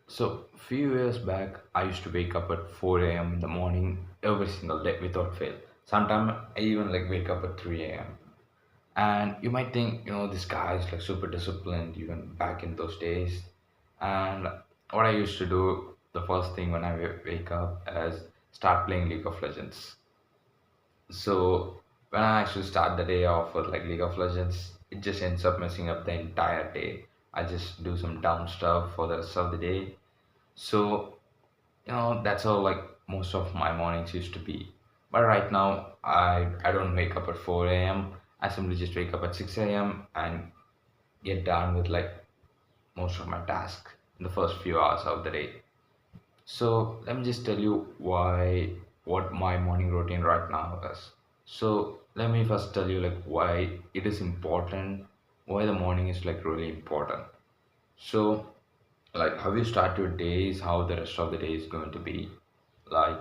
So, few years back, I used to wake up at 4 a.m. in the morning every single day without fail. Sometimes I even like wake up at 3 a.m. And you might think, this guy is like super disciplined even back in those days. And what I used to do the first thing when I wake up is start playing League of Legends. So when I actually start the day off with like League of Legends, it just ends up messing up the entire day. I just do some dumb stuff for the rest of the day. So that's how like most of my mornings used to be. But right now I don't wake up at 4 a.m. I simply just wake up at 6 a.m. and get done with like most of my tasks in the first few hours of the day. So let me just tell you why what my morning routine right now is. So let me first tell you like why it is important, why the morning is like really important. So like how you start your day is how the rest of the day is going to be. Like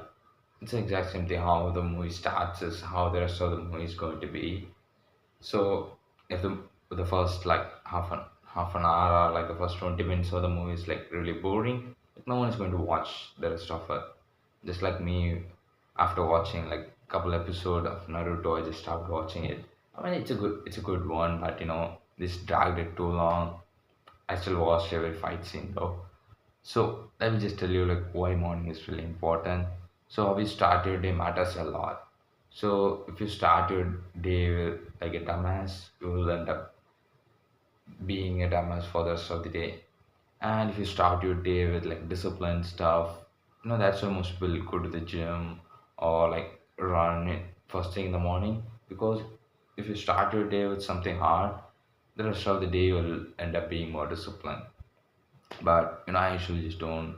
it's the exact same thing. How the movie starts is how the rest of the movie is going to be. So if the first like half an hour or like the first 20 minutes of the movie is like really boring, like, no one is going to watch the rest of it. Just like me, after watching like couple episode of Naruto, I just stopped watching it. I mean, it's a good one, but this dragged it too long. I still watched every fight scene though. So let me just tell you like why morning is really important. So how you start your day matters a lot. So if you start your day with like a dumbass, you will end up being a dumbass for the rest of the day. And if you start your day with like disciplined stuff, that's why most people go to the gym or like run it first thing in the morning. Because if you start your day with something hard, the rest of the day will end up being more disciplined. But I usually just don't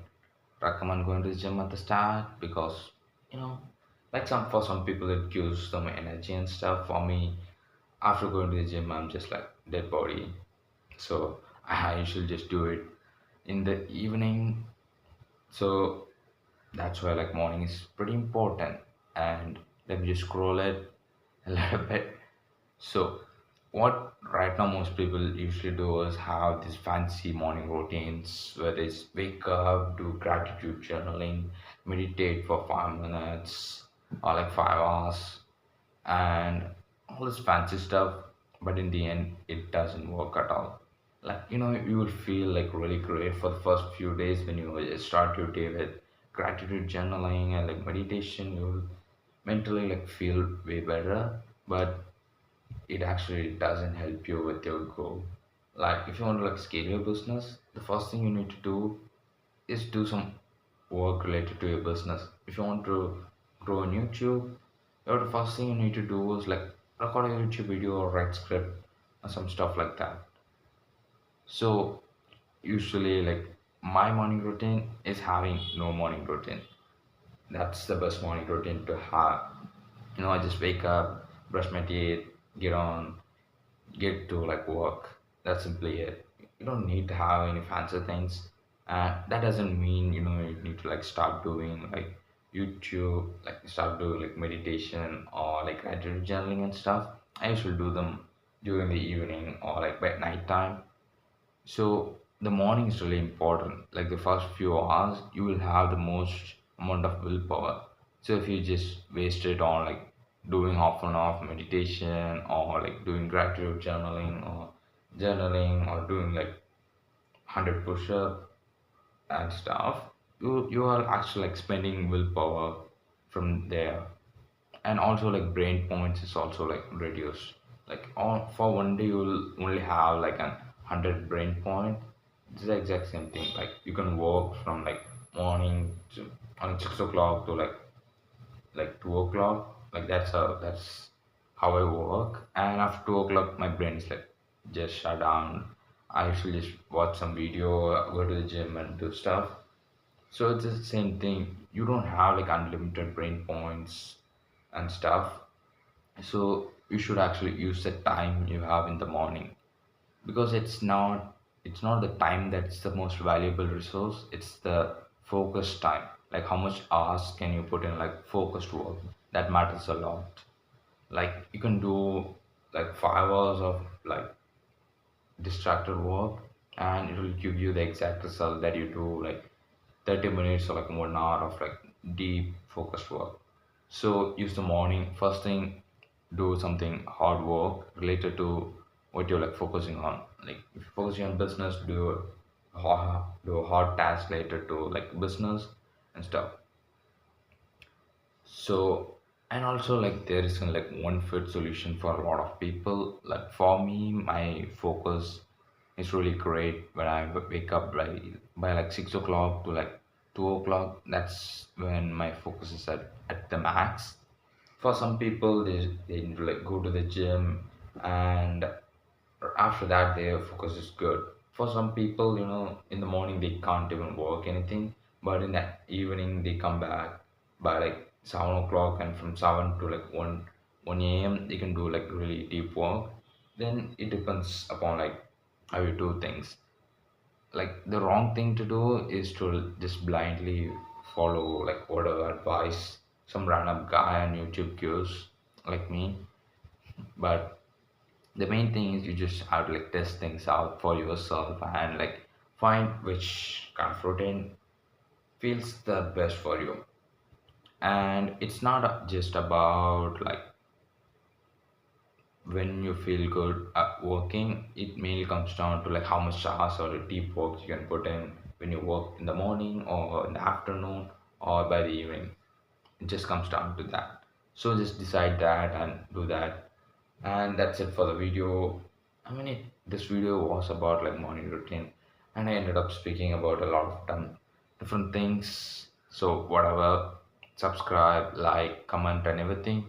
recommend going to the gym at the start because you know like some people it gives them energy and stuff. For me, after going to the gym, I'm just like dead body. So I usually just do it in the evening. So that's why like morning is pretty important. And let me just scroll it a little bit. So, what right now most people usually do is have these fancy morning routines where they wake up, do gratitude journaling, meditate for 5 minutes or like 5 hours, and all this fancy stuff. But in the end, it doesn't work at all. Like, you will feel like really great for the first few days when you start your day with gratitude journaling and like meditation. You'll mentally like feel way better. But it actually doesn't help you with your goal. Like if you want to like scale your business, the first thing you need to do is do some work related to your business. If you want to grow on YouTube, the first thing you need to do is like record a YouTube video or write script or some stuff like that. So usually like my morning routine is having no morning routine. That's the best morning routine to have. I just wake up, brush my teeth, get on, get to like work. That's simply it. You don't need to have any fancy things. And that doesn't mean you need to like start doing like YouTube, like start doing like meditation or like gratitude journaling and stuff. I usually do them during the evening or like by night time. So the morning is really important. Like the first few hours, you will have the most amount of willpower. So if you just waste it on like doing off and off meditation or like doing gratitude journaling or doing like 100 push-up and stuff, you are actually like spending willpower from there. And also like brain points is also like reduced. Like for one day you will only have like 100 brain point. It's the exact same thing. Like you can work from like morning to on 6 o'clock to like 2 o'clock. Like that's how I work. And after 2 o'clock my brain is like just shut down. I usually just watch some video, go to the gym and do stuff. So it's the same thing. You don't have like unlimited brain points and stuff. So you should actually use the time you have in the morning because it's not the time that's the most valuable resource. It's the focused time. Like how much hours can you put in like focused work? That matters a lot. Like you can do like 5 hours of like distracted work and it will give you the exact result that you do like 30 minutes or like 1 hour of like deep focused work. So use the morning first thing, do something hard work related to what you're like focusing on. Like if you're focusing on business, do a hard task related to like business and stuff. So, and also like there is like one fit solution for a lot of people. Like for me, my focus is really great when I wake up by like 6 o'clock to like 2 o'clock. That's when my focus is at the max. For some people, they need to like go to the gym, and after that their focus is good. For some people, in the morning they can't even work anything, but in the evening they come back by like 7 o'clock, and from 7 to like 1 a.m. they can do like really deep work. Then it depends upon like how you do things. Like the wrong thing to do is to just blindly follow like whatever advice some random guy on YouTube gives, like me. But the main thing is you just have to like test things out for yourself and like find which kind of routine feels the best for you. And it's not just about like when you feel good at working. It mainly comes down to like how much hours or deep work you can put in when you work in the morning or in the afternoon or by the evening. It just comes down to that. So just decide that and do that. And that's it for the video. I mean, this video was about like morning routine, and I ended up speaking about a lot of different things. So whatever, subscribe, like, comment, and everything.